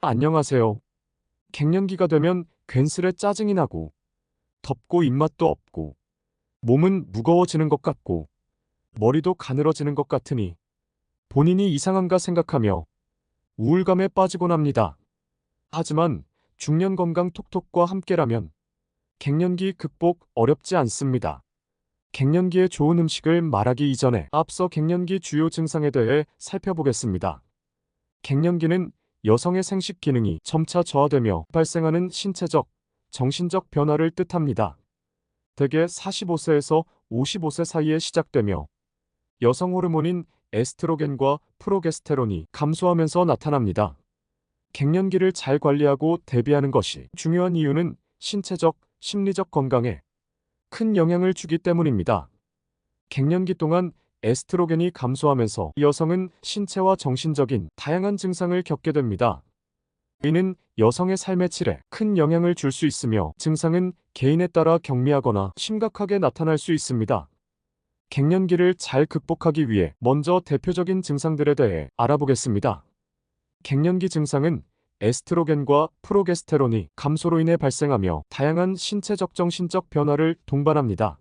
안녕하세요. 갱년기가 되면 괜스레 짜증이 나고, 덥고 입맛도 없고, 몸은 무거워지는 것 같고, 머리도 가늘어지는 것 같으니 본인이 이상한가 생각하며 우울감에 빠지곤 합니다. 하지만 중년 건강 톡톡과 함께라면 갱년기 극복 어렵지 않습니다. 갱년기에 좋은 음식을 말하기 이전에 앞서 갱년기 주요 증상에 대해 살펴보겠습니다. 갱년기는 여성의 생식 기능이 점차 저하되며 발생하는 신체적, 정신적 변화를 뜻합니다. 대개 45세에서 55세 사이에 시작되며 여성 호르몬인 에스트로겐과 프로게스테론이 감소하면서 나타납니다. 갱년기를 잘 관리하고 대비하는 것이 중요한 이유는 신체적, 심리적 건강에 큰 영향을 주기 때문입니다. 갱년기 동안 에스트로겐이 감소하면서 여성은 신체와 정신적인 다양한 증상을 겪게 됩니다. 이는 여성의 삶의 질에 큰 영향을 줄 수 있으며 증상은 개인에 따라 경미하거나 심각하게 나타날 수 있습니다. 갱년기를 잘 극복하기 위해 먼저 대표적인 증상들에 대해 알아보겠습니다. 갱년기 증상은 에스트로겐과 프로게스테론이 감소로 인해 발생하며 다양한 신체적 정신적 변화를 동반합니다.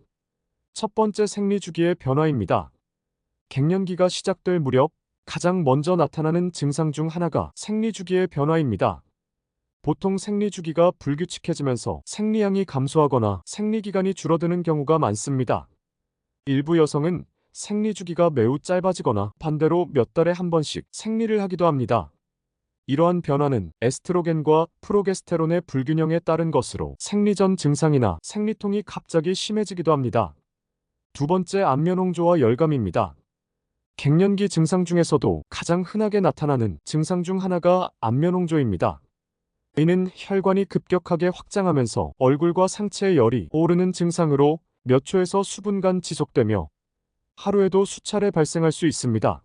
첫 번째 생리주기의 변화입니다. 갱년기가 시작될 무렵 가장 먼저 나타나는 증상 중 하나가 생리주기의 변화입니다. 보통 생리주기가 불규칙해지면서 생리량이 감소하거나 생리기간이 줄어드는 경우가 많습니다. 일부 여성은 생리주기가 매우 짧아지거나 반대로 몇 달에 한 번씩 생리를 하기도 합니다. 이러한 변화는 에스트로겐과 프로게스테론의 불균형에 따른 것으로 생리 전 증상이나 생리통이 갑자기 심해지기도 합니다. 두 번째, 안면홍조와 열감입니다. 갱년기 증상 중에서도 가장 흔하게 나타나는 증상 중 하나가 안면홍조입니다. 이는 혈관이 급격하게 확장하면서 얼굴과 상체에 열이 오르는 증상으로 몇 초에서 수분간 지속되며 하루에도 수차례 발생할 수 있습니다.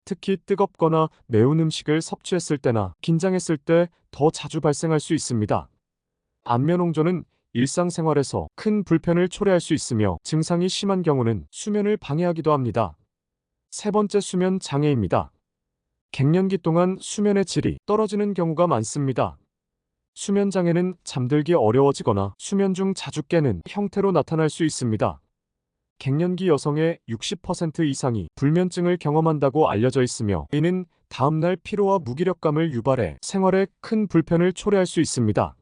특히 뜨겁거나 매운 음식을 섭취했을 때나 긴장했을 때 더 자주 발생할 수 있습니다. 안면홍조는 일상생활에서 큰 불편을 초래할 수 있으며 증상이 심한 경우는 수면을 방해하기도 합니다. 세 번째, 수면 장애입니다. 갱년기 동안 수면의 질이 떨어지는 경우가 많습니다. 수면 장애는 잠들기 어려워지거나 수면 중 자주 깨는 형태로 나타날 수 있습니다. 갱년기 여성의 60% 이상이 불면증을 경험한다고 알려져 있으며 이는 다음날 피로와 무기력감을 유발해 생활에 큰 불편을 초래할 수 있습니다.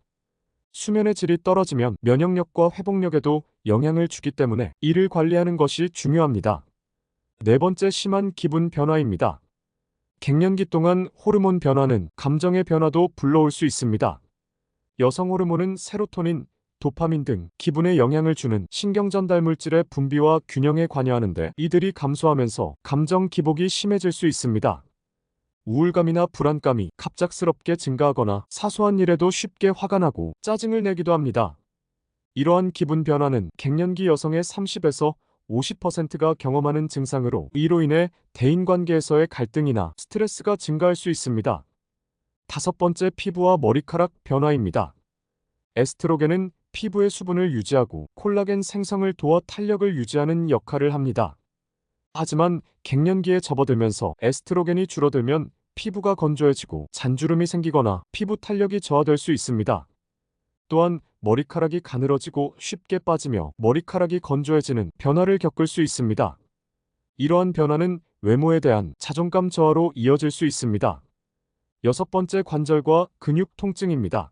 수면의 질이 떨어지면 면역력과 회복력에도 영향을 주기 때문에 이를 관리하는 것이 중요합니다. 네 번째, 심한 기분 변화입니다. 갱년기 동안 호르몬 변화는 감정의 변화도 불러올 수 있습니다. 여성 호르몬은 세로토닌, 도파민 등 기분에 영향을 주는 신경 전달 물질의 분비와 균형에 관여하는데 이들이 감소하면서 감정 기복이 심해질 수 있습니다. 우울감이나 불안감이 갑작스럽게 증가하거나 사소한 일에도 쉽게 화가 나고 짜증을 내기도 합니다. 이러한 기분 변화는 갱년기 여성의 30에서 50%가 경험하는 증상으로 이로 인해 대인관계에서의 갈등이나 스트레스가 증가할 수 있습니다. 다섯 번째, 피부와 머리카락 변화입니다. 에스트로겐은 피부의 수분을 유지하고 콜라겐 생성을 도와 탄력을 유지하는 역할을 합니다. 하지만 갱년기에 접어들면서 에스트로겐이 줄어들면 피부가 건조해지고 잔주름이 생기거나 피부 탄력이 저하될 수 있습니다. 또한 머리카락이 가늘어지고 쉽게 빠지며 머리카락이 건조해지는 변화를 겪을 수 있습니다. 이러한 변화는 외모에 대한 자존감 저하로 이어질 수 있습니다. 여섯 번째, 관절과 근육 통증입니다.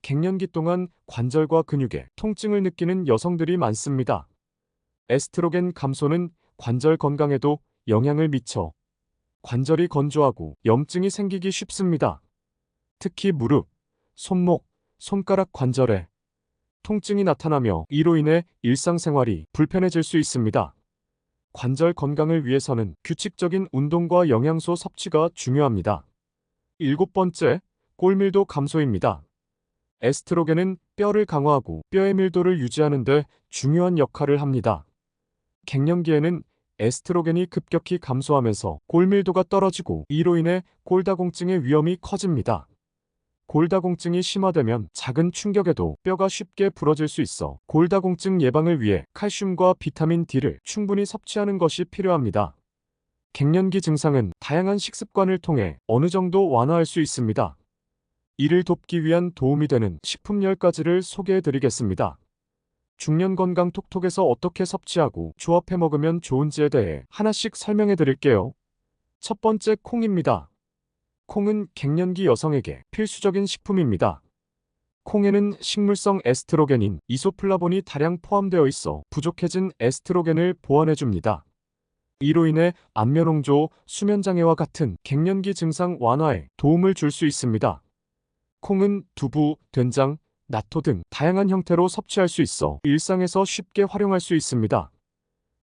갱년기 동안 관절과 근육에 통증을 느끼는 여성들이 많습니다. 에스트로겐 감소는 관절 건강에도 영향을 미쳐 관절이 건조하고 염증이 생기기 쉽습니다. 특히 무릎, 손목, 손가락 관절에 통증이 나타나며 이로 인해 일상생활이 불편해질 수 있습니다. 관절 건강을 위해서는 규칙적인 운동과 영양소 섭취가 중요합니다. 일곱 번째, 골밀도 감소입니다. 에스트로겐은 뼈를 강화하고 뼈의 밀도를 유지하는 데 중요한 역할을 합니다. 갱년기에는 에스트로겐이 급격히 감소하면서 골밀도가 떨어지고 이로 인해 골다공증의 위험이 커집니다. 골다공증이 심화되면 작은 충격에도 뼈가 쉽게 부러질 수 있어 골다공증 예방을 위해 칼슘과 비타민 D를 충분히 섭취하는 것이 필요합니다. 갱년기 증상은 다양한 식습관을 통해 어느 정도 완화할 수 있습니다. 이를 돕기 위한 도움이 되는 식품 10가지를 소개해 드리겠습니다. 중년 건강 톡톡에서 어떻게 섭취하고 조합해 먹으면 좋은지에 대해 하나씩 설명해 드릴게요. 첫 번째, 콩입니다. 콩은 갱년기 여성에게 필수적인 식품입니다. 콩에는 식물성 에스트로겐인 이소플라본이 다량 포함되어 있어 부족해진 에스트로겐을 보완해줍니다. 이로 인해 안면홍조, 수면장애와 같은 갱년기 증상 완화에 도움을 줄 수 있습니다. 콩은 두부, 된장, 나토 등 다양한 형태로 섭취할 수 있어 일상에서 쉽게 활용할 수 있습니다.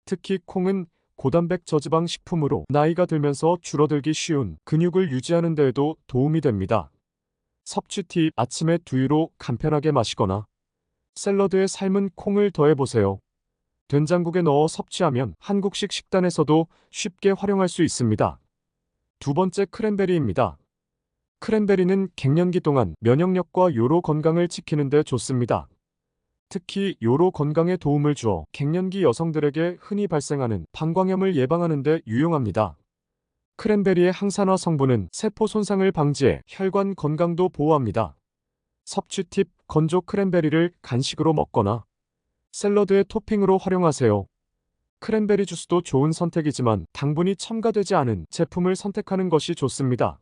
특히 콩은 고단백 저지방 식품으로 나이가 들면서 줄어들기 쉬운 근육을 유지하는 데에도 도움이 됩니다. 섭취 팁: 아침에 두유로 간편하게 마시거나 샐러드에 삶은 콩을 더해보세요. 된장국에 넣어 섭취하면 한국식 식단에서도 쉽게 활용할 수 있습니다. 두 번째, 크랜베리입니다. 크랜베리는 갱년기 동안 면역력과 요로 건강을 지키는 데 좋습니다. 특히 요로 건강에 도움을 주어 갱년기 여성들에게 흔히 발생하는 방광염을 예방하는 데 유용합니다. 크랜베리의 항산화 성분은 세포 손상을 방지해 혈관 건강도 보호합니다. 섭취 팁: 건조 크랜베리를 간식으로 먹거나 샐러드의 토핑으로 활용하세요. 크랜베리 주스도 좋은 선택이지만 당분이 첨가되지 않은 제품을 선택하는 것이 좋습니다.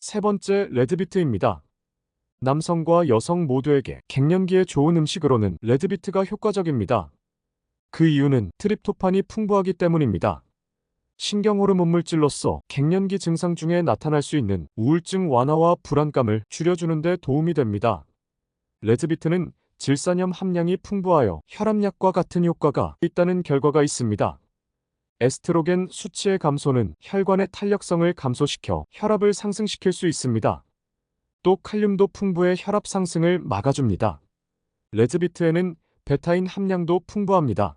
세 번째, 레드비트입니다. 남성과 여성 모두에게 갱년기에 좋은 음식으로는 레드비트가 효과적입니다. 그 이유는 트립토판이 풍부하기 때문입니다. 신경호르몬 물질로서 갱년기 증상 중에 나타날 수 있는 우울증 완화와 불안감을 줄여주는 데 도움이 됩니다. 레드비트는 질산염 함량이 풍부하여 혈압약과 같은 효과가 있다는 결과가 있습니다. 에스트로겐 수치의 감소는 혈관의 탄력성을 감소시켜 혈압을 상승시킬 수 있습니다. 또 칼륨도 풍부해 혈압 상승을 막아줍니다. 레드비트에는 베타인 함량도 풍부합니다.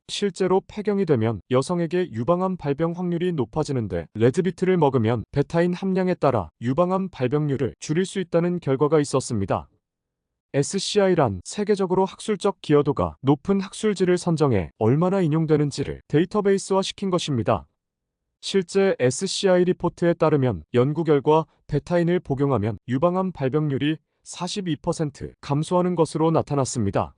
실제로 폐경이 되면 여성에게 유방암 발병 확률이 높아지는데 레드비트를 먹으면 베타인 함량에 따라 유방암 발병률을 줄일 수 있다는 결과가 있었습니다. SCI란 세계적으로 학술적 기여도가 높은 학술지를 선정해 얼마나 인용되는지를 데이터베이스화 시킨 것입니다. 실제 SCI 리포트에 따르면 연구 결과 베타인을 복용하면 유방암 발병률이 42% 감소하는 것으로 나타났습니다.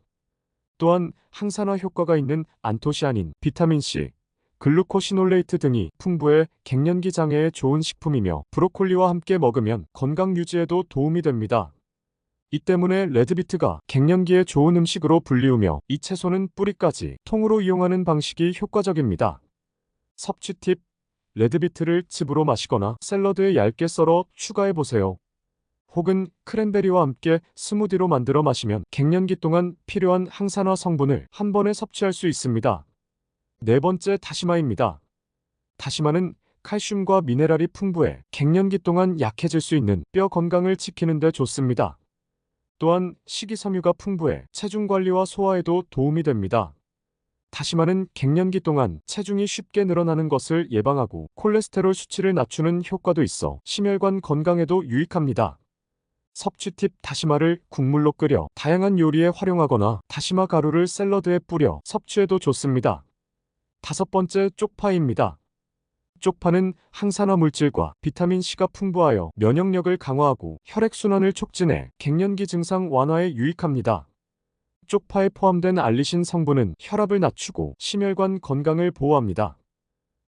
또한 항산화 효과가 있는 안토시아닌, 비타민C, 글루코시놀레이트 등이 풍부해 갱년기 장애에 좋은 식품이며 브로콜리와 함께 먹으면 건강 유지에도 도움이 됩니다. 이 때문에 레드비트가 갱년기에 좋은 음식으로 불리우며 이 채소는 뿌리까지 통으로 이용하는 방식이 효과적입니다. 섭취 팁: 레드비트를 즙으로 마시거나 샐러드에 얇게 썰어 추가해보세요. 혹은 크랜베리와 함께 스무디로 만들어 마시면 갱년기 동안 필요한 항산화 성분을 한 번에 섭취할 수 있습니다. 네 번째, 다시마입니다. 다시마는 칼슘과 미네랄이 풍부해 갱년기 동안 약해질 수 있는 뼈 건강을 지키는 데 좋습니다. 또한 식이섬유가 풍부해 체중 관리와 소화에도 도움이 됩니다. 다시마는 갱년기 동안 체중이 쉽게 늘어나는 것을 예방하고 콜레스테롤 수치를 낮추는 효과도 있어 심혈관 건강에도 유익합니다. 섭취 팁: 다시마를 국물로 끓여 다양한 요리에 활용하거나 다시마 가루를 샐러드에 뿌려 섭취해도 좋습니다. 다섯 번째, 쪽파입니다. 쪽파는 항산화 물질과 비타민C가 풍부하여 면역력을 강화하고 혈액순환을 촉진해 갱년기 증상 완화에 유익합니다. 쪽파에 포함된 알리신 성분은 혈압을 낮추고 심혈관 건강을 보호합니다.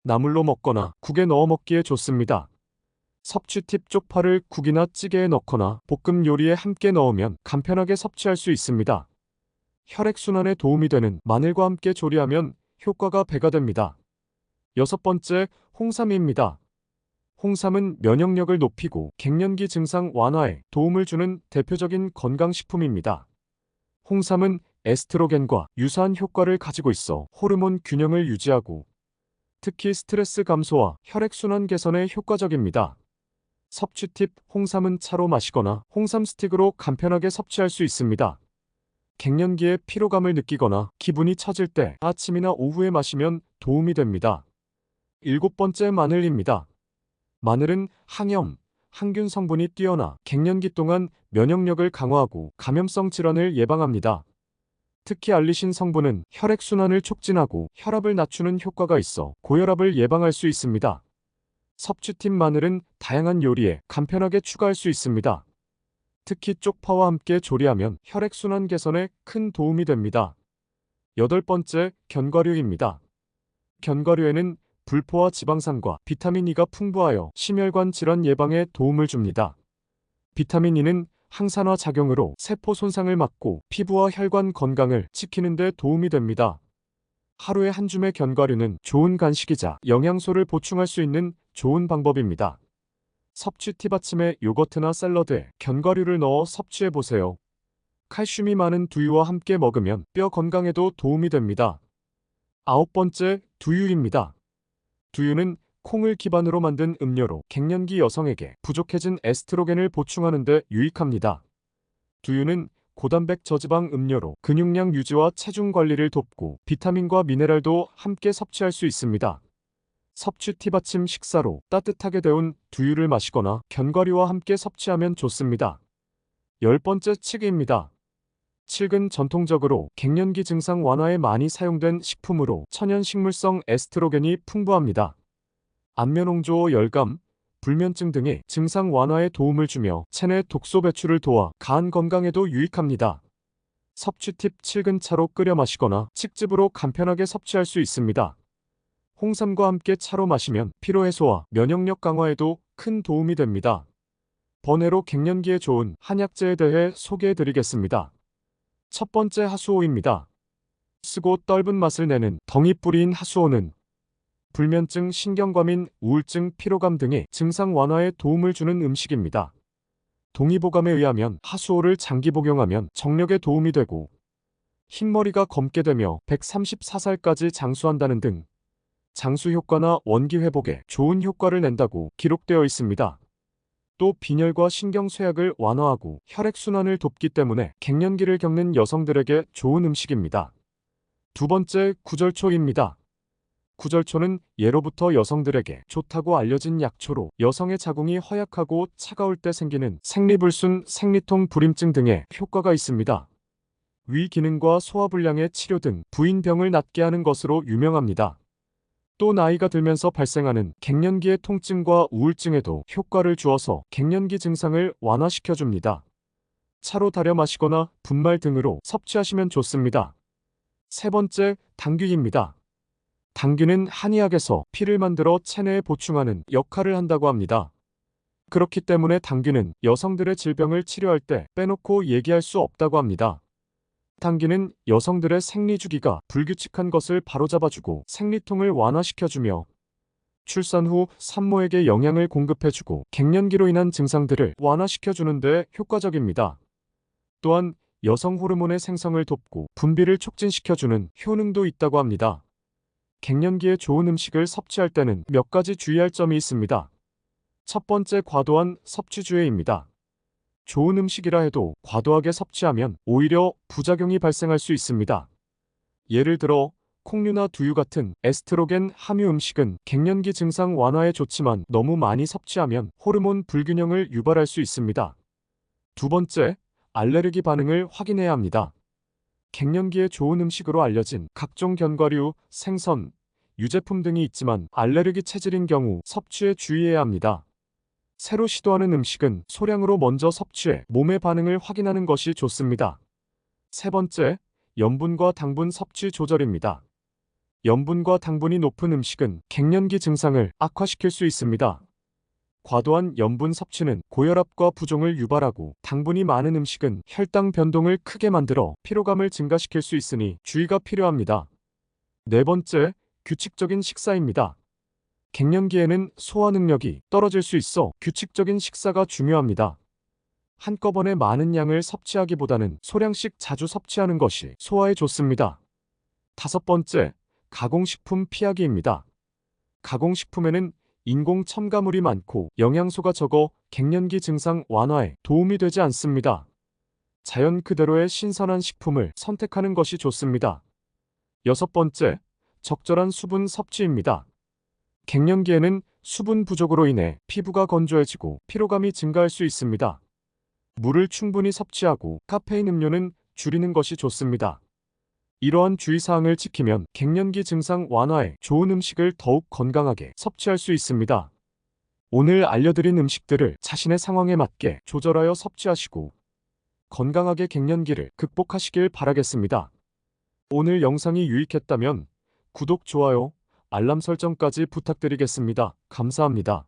나물로 먹거나 국에 넣어 먹기에 좋습니다. 섭취 팁: 쪽파를 국이나 찌개에 넣거나 볶음 요리에 함께 넣으면 간편하게 섭취할 수 있습니다. 혈액순환에 도움이 되는 마늘과 함께 조리하면 효과가 배가 됩니다. 여섯 번째, 홍삼입니다. 홍삼은 면역력을 높이고 갱년기 증상 완화에 도움을 주는 대표적인 건강식품입니다. 홍삼은 에스트로겐과 유사한 효과를 가지고 있어 호르몬 균형을 유지하고 특히 스트레스 감소와 혈액순환 개선에 효과적입니다. 섭취 팁: 홍삼은 차로 마시거나 홍삼 스틱으로 간편하게 섭취할 수 있습니다. 갱년기에 피로감을 느끼거나 기분이 처질 때 아침이나 오후에 마시면 도움이 됩니다. 일곱 번째, 마늘입니다. 마늘은 항염, 항균 성분이 뛰어나 갱년기 동안 면역력을 강화하고 감염성 질환을 예방합니다. 특히 알리신 성분은 혈액순환을 촉진하고 혈압을 낮추는 효과가 있어 고혈압을 예방할 수 있습니다. 섭취 팁: 마늘은 다양한 요리에 간편하게 추가할 수 있습니다. 특히 쪽파와 함께 조리하면 혈액순환 개선에 큰 도움이 됩니다. 여덟 번째, 견과류입니다. 견과류에는 불포화 지방산과 비타민 E가 풍부하여 심혈관 질환 예방에 도움을 줍니다. 비타민 E는 항산화 작용으로 세포 손상을 막고 피부와 혈관 건강을 지키는 데 도움이 됩니다. 하루에 한 줌의 견과류는 좋은 간식이자 영양소를 보충할 수 있는 좋은 방법입니다. 섭취 팁: 아침에 요거트나 샐러드에 견과류를 넣어 섭취해 보세요. 칼슘이 많은 두유와 함께 먹으면 뼈 건강에도 도움이 됩니다. 아홉 번째, 두유입니다. 두유는 콩을 기반으로 만든 음료로 갱년기 여성에게 부족해진 에스트로겐을 보충하는 데 유익합니다. 두유는 고단백 저지방 음료로 근육량 유지와 체중 관리를 돕고 비타민과 미네랄도 함께 섭취할 수 있습니다. 섭취 팁: 아침 식사로 따뜻하게 데운 두유를 마시거나 견과류와 함께 섭취하면 좋습니다. 열 번째, 칡입니다. 칡은 전통적으로 갱년기 증상 완화에 많이 사용된 식품으로 천연 식물성 에스트로겐이 풍부합니다. 안면홍조, 열감, 불면증 등의 증상 완화에 도움을 주며 체내 독소 배출을 도와 간 건강에도 유익합니다. 섭취 팁: 칡은 차로 끓여 마시거나 칡즙으로 간편하게 섭취할 수 있습니다. 홍삼과 함께 차로 마시면 피로 해소와 면역력 강화에도 큰 도움이 됩니다. 번외로 갱년기에 좋은 한약재에 대해 소개해 드리겠습니다. 첫 번째, 하수오입니다. 쓰고 떫은 맛을 내는 덩이 뿌리인 하수오는 불면증, 신경과민, 우울증, 피로감 등의 증상 완화에 도움을 주는 음식입니다. 동의보감에 의하면 하수오를 장기 복용하면 정력에 도움이 되고 흰머리가 검게 되며 134살까지 장수한다는 등 장수 효과나 원기 회복에 좋은 효과를 낸다고 기록되어 있습니다. 또 빈혈과 신경쇠약을 완화하고 혈액순환을 돕기 때문에 갱년기를 겪는 여성들에게 좋은 음식입니다. 두 번째, 구절초입니다. 구절초는 예로부터 여성들에게 좋다고 알려진 약초로 여성의 자궁이 허약하고 차가울 때 생기는 생리불순, 생리통, 불임증 등의 효과가 있습니다. 위 기능과 소화불량의 치료 등 부인병을 낫게 하는 것으로 유명합니다. 또 나이가 들면서 발생하는 갱년기의 통증과 우울증에도 효과를 주어서 갱년기 증상을 완화시켜줍니다. 차로 달여 마시거나 분말 등으로 섭취하시면 좋습니다. 세 번째, 당귀입니다. 당귀는 한의학에서 피를 만들어 체내에 보충하는 역할을 한다고 합니다. 그렇기 때문에 당귀는 여성들의 질병을 치료할 때 빼놓고 얘기할 수 없다고 합니다. 당귀는 여성들의 생리주기가 불규칙한 것을 바로잡아주고 생리통을 완화시켜주며 출산 후 산모에게 영양을 공급해주고 갱년기로 인한 증상들을 완화시켜주는 데 효과적입니다. 또한 여성 호르몬의 생성을 돕고 분비를 촉진시켜주는 효능도 있다고 합니다. 갱년기에 좋은 음식을 섭취할 때는 몇 가지 주의할 점이 있습니다. 첫 번째, 과도한 섭취주의입니다. 좋은 음식이라 해도 과도하게 섭취하면 오히려 부작용이 발생할 수 있습니다. 예를 들어 콩류나 두유 같은 에스트로겐 함유 음식은 갱년기 증상 완화에 좋지만 너무 많이 섭취하면 호르몬 불균형을 유발할 수 있습니다. 두 번째, 알레르기 반응을 확인해야 합니다. 갱년기에 좋은 음식으로 알려진 각종 견과류, 생선, 유제품 등이 있지만 알레르기 체질인 경우 섭취에 주의해야 합니다. 새로 시도하는 음식은 소량으로 먼저 섭취해 몸의 반응을 확인하는 것이 좋습니다. 세 번째, 염분과 당분 섭취 조절입니다. 염분과 당분이 높은 음식은 갱년기 증상을 악화시킬 수 있습니다. 과도한 염분 섭취는 고혈압과 부종을 유발하고 당분이 많은 음식은 혈당 변동을 크게 만들어 피로감을 증가시킬 수 있으니 주의가 필요합니다. 네 번째, 규칙적인 식사입니다. 갱년기에는 소화 능력이 떨어질 수 있어 규칙적인 식사가 중요합니다. 한꺼번에 많은 양을 섭취하기보다는 소량씩 자주 섭취하는 것이 소화에 좋습니다. 다섯 번째, 가공식품 피하기입니다. 가공식품에는 인공 첨가물이 많고 영양소가 적어 갱년기 증상 완화에 도움이 되지 않습니다. 자연 그대로의 신선한 식품을 선택하는 것이 좋습니다. 여섯 번째, 적절한 수분 섭취입니다. 갱년기에는 수분 부족으로 인해 피부가 건조해지고 피로감이 증가할 수 있습니다. 물을 충분히 섭취하고 카페인 음료는 줄이는 것이 좋습니다. 이러한 주의사항을 지키면 갱년기 증상 완화에 좋은 음식을 더욱 건강하게 섭취할 수 있습니다. 오늘 알려드린 음식들을 자신의 상황에 맞게 조절하여 섭취하시고 건강하게 갱년기를 극복하시길 바라겠습니다. 오늘 영상이 유익했다면 구독, 좋아요, 알람 설정까지 부탁드리겠습니다. 감사합니다.